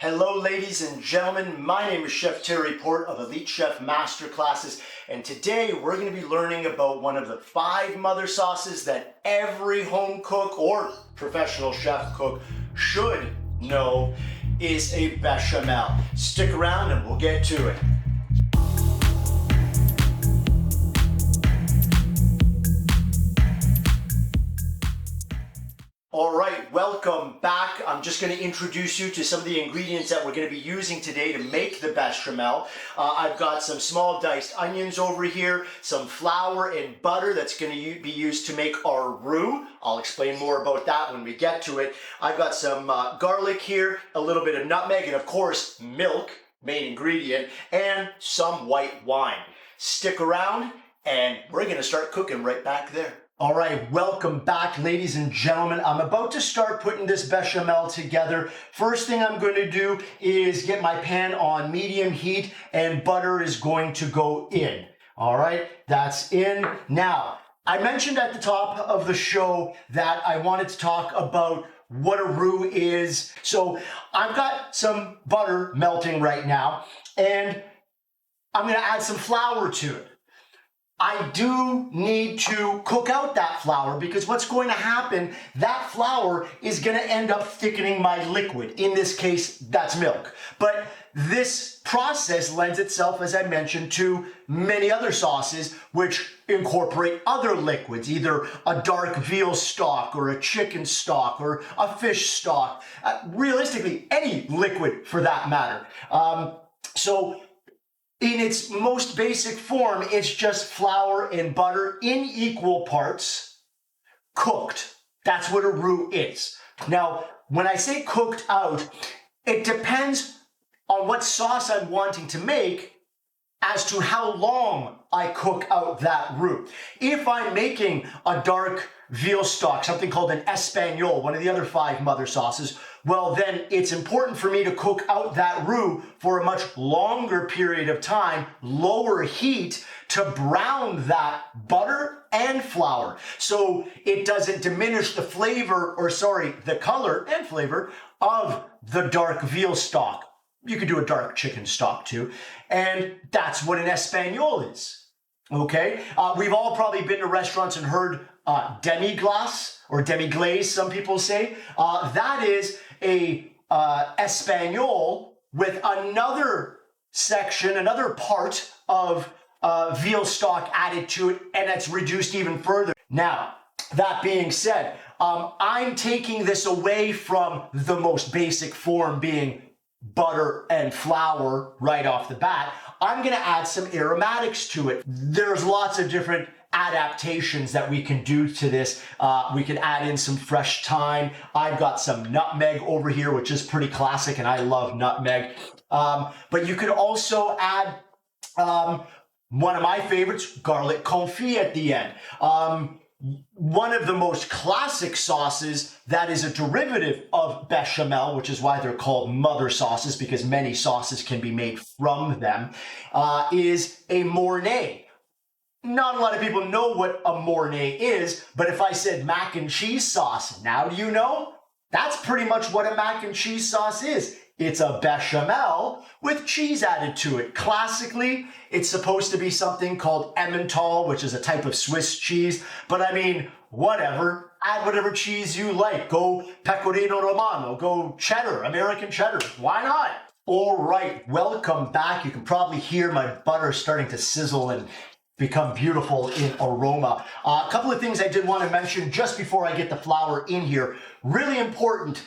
Hello, ladies and gentlemen. My name is Chef Terry Port of Elite Chef Masterclasses, and today we're going to be learning about one of the 5 mother sauces that every home cook or professional chef cook should know is a bechamel. Stick around and we'll get to it. All right, welcome back. I'm just going to introduce you to some of the ingredients that we're going to be using today to make the bechamel. I've got some small diced onions over here, some flour and butter that's going to be used to make our roux. I'll explain more about that when we get to it. I've got some garlic here, a little bit of nutmeg, and of course, milk, main ingredient, and some white wine. Stick around and we're going to start cooking right back there. All right, welcome back, ladies and gentlemen. I'm about to start putting this bechamel together. First thing I'm going to do is get my pan on medium heat and butter is going to go in. All right, that's in. Now, I mentioned at the top of the show that I wanted to talk about what a roux is. So I've got some butter melting right now and I'm going to add some flour to it. I do need to cook out that flour because what's going to happen, that flour is going to end up thickening my liquid. In this case, that's milk. But this process lends itself, as I mentioned, to many other sauces which incorporate other liquids, either a dark veal stock or a chicken stock or a fish stock, realistically, any liquid for that matter. In its most basic form, it's just flour and butter in equal parts, cooked. That's what a roux is. Now, when I say cooked out, it depends on what sauce I'm wanting to make as to how long I cook out that roux. If I'm making a dark veal stock, something called an espagnole, one of the other 5 mother sauces, well then it's important for me to cook out that roux for a much longer period of time, lower heat, to brown that butter and flour. So it doesn't diminish the flavor, the color and flavor of the dark veal stock. You could do a dark chicken stock too. And that's what an espagnole is. Okay? We've all probably been to restaurants and heard demi-glace or demi-glaze, some people say. That is a espagnole with another section, another part of veal stock added to it, and it's reduced even further. Now, that being said, I'm taking this away from the most basic form being butter and flour right off the bat. I'm going to add some aromatics to it. There's lots of different adaptations that we can do to this. We can add in some fresh thyme. I've got some nutmeg over here, which is pretty classic, and I love nutmeg. But you could also add one of my favorites, garlic confit at the end. One of the most classic sauces that is a derivative of bechamel, which is why they're called mother sauces, because many sauces can be made from them, is a Mornay. Not a lot of people know what a Mornay is, but if I said mac and cheese sauce, now do you know? That's pretty much what a mac and cheese sauce is. It's a bechamel with cheese added to it. Classically, it's supposed to be something called Emmental, which is a type of Swiss cheese. But I mean, whatever. Add whatever cheese you like. Go Pecorino Romano. Go cheddar, American cheddar. Why not? All right, welcome back. You can probably hear my butter starting to sizzle and become beautiful in aroma. A couple of things I did want to mention just before I get the flour in here. Really important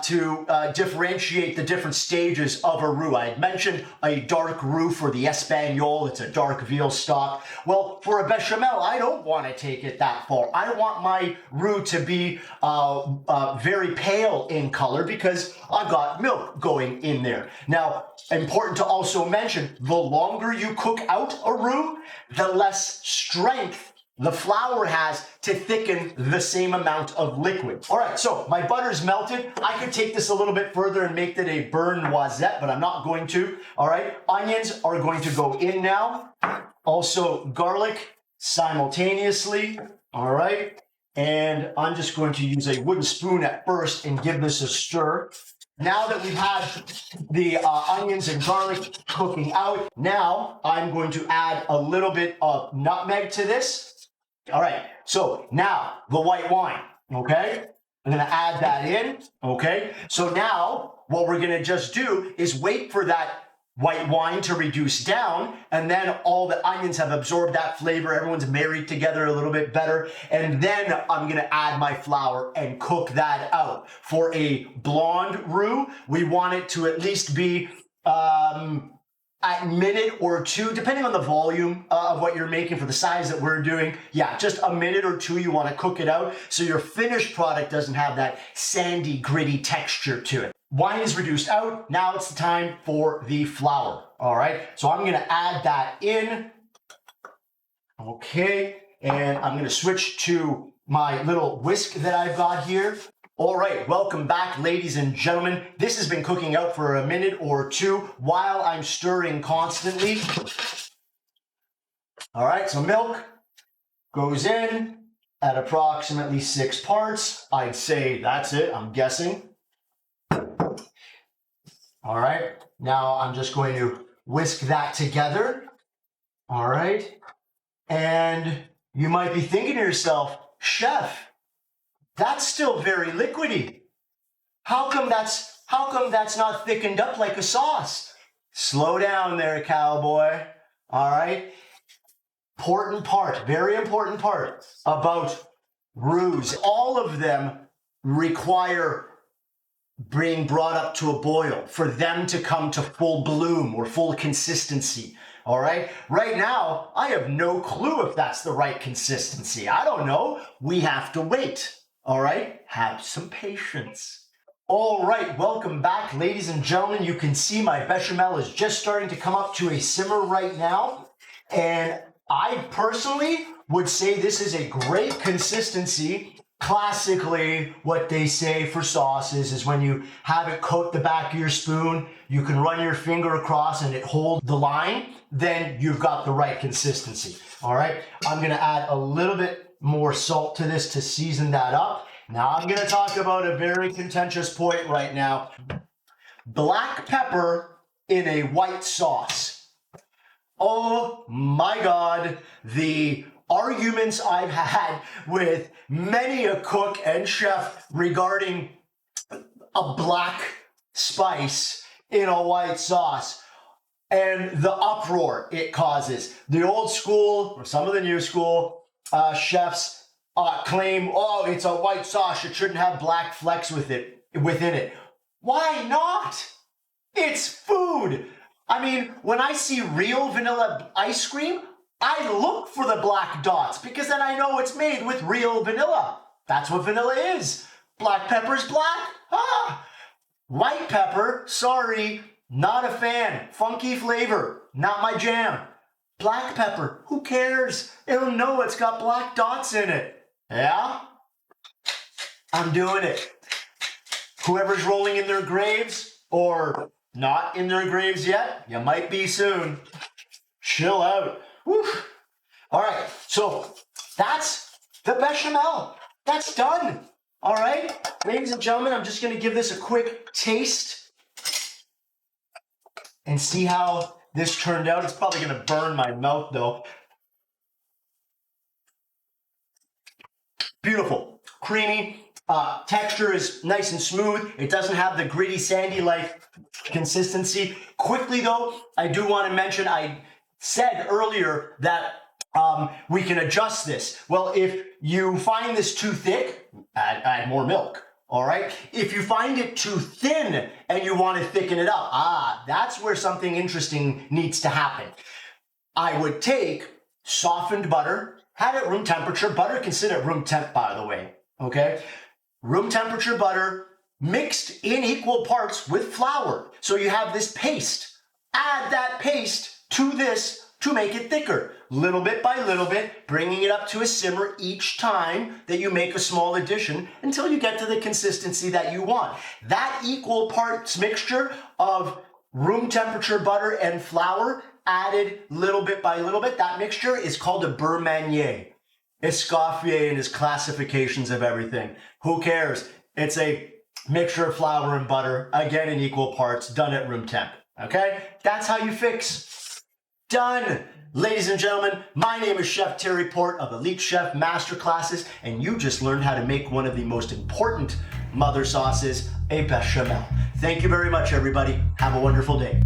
to differentiate the different stages of a roux. I had mentioned a dark roux for the espagnole. It's a dark veal stock. Well, for a bechamel, I don't want to take it that far. I want my roux to be very pale in color because I've got milk going in there. Now, important to also mention, the longer you cook out a roux, the less strength the flour has to thicken the same amount of liquid. All right, so my butter's melted. I could take this a little bit further and make it a beurre noisette, but I'm not going to. All right, onions are going to go in now. Also garlic simultaneously. All right, and I'm just going to use a wooden spoon at first and give this a stir. now that we've had the onions and garlic cooking out, now I'm going to add a little bit of nutmeg to this. All right, so now the white wine, okay? I'm gonna add that in, okay? So now what we're gonna just do is wait for that white wine to reduce down, and then all the onions have absorbed that flavor. Everyone's married together a little bit better. And then I'm gonna add my flour and cook that out. For a blonde roux, we want it to at least be a minute or two, depending on the volume of what you're making for the size that we're doing. Yeah, just a minute or two you want to cook it out so your finished product doesn't have that sandy, gritty texture to it. Wine is reduced out. Now it's the time for the flour. All right, so I'm gonna add that in. Okay, and I'm gonna switch to my little whisk that I've got here. All right, welcome back, ladies and gentlemen. This has been cooking out for a minute or two while I'm stirring constantly. All right, so milk goes in at approximately 6 parts. I'd say that's it, I'm guessing. All right, now I'm just going to whisk that together. All right, and you might be thinking to yourself, Chef, that's still very liquidy. How come that's not thickened up like a sauce? Slow down there, cowboy. All right. Important part, very important part about roux. All of them require being brought up to a boil for them to come to full bloom or full consistency. All right. Right now, I have no clue if that's the right consistency. I don't know. We have to wait. All right, have some patience. All right, welcome back, ladies and gentlemen. You can see my bechamel is just starting to come up to a simmer right now. And I personally would say this is a great consistency. Classically, what they say for sauces is when you have it coat the back of your spoon, you can run your finger across and it holds the line, then you've got the right consistency. All right, I'm gonna add a little bit more salt to this to season that up. Now I'm going to talk about a very contentious point right now. Black pepper in a white sauce. Oh my God, the arguments I've had with many a cook and chef regarding a black spice in a white sauce and the uproar it causes. The old school, or some of the new school, chefs claim, oh, it's a white sauce, it shouldn't have black flecks within it. Why not? It's food. I mean, when I see real vanilla ice cream, I look for the black dots because then I know it's made with real vanilla. That's what vanilla is. Black pepper's black. White pepper, sorry, not a fan. Funky flavor, not my jam. Black pepper, who cares? It'll know it's got black dots in it. Yeah? I'm doing it. Whoever's rolling in their graves, or not in their graves yet, you might be soon. Chill out. Woo. All right, so that's the bechamel. That's done. All right, ladies and gentlemen, I'm just gonna give this a quick taste and see how this turned out. It's probably gonna burn my mouth though. Beautiful, creamy, texture is nice and smooth. It doesn't have the gritty, sandy-like consistency. Quickly though, I do want to mention, I said earlier that we can adjust this. Well, if you find this too thick, add more milk. All right. If you find it too thin and you want to thicken it up, that's where something interesting needs to happen. I would take softened butter, had it room temperature. Butter can sit at room temp, by the way. Okay. Room temperature butter mixed in equal parts with flour. So you have this paste. Add that paste to this to make it thicker, little bit by little bit, bringing it up to a simmer each time that you make a small addition until you get to the consistency that you want. That equal parts mixture of room temperature butter and flour added little bit by little bit, that mixture is called a beurre manier. Escoffier and his classifications of everything. Who cares? It's a mixture of flour and butter, again in equal parts, done at room temp. Okay? That's how you fix. Done. Ladies and gentlemen, my name is Chef Terry Port of Elite Chef Masterclasses, and you just learned how to make one of the most important mother sauces, a bechamel. Thank you very much, everybody. Have a wonderful day.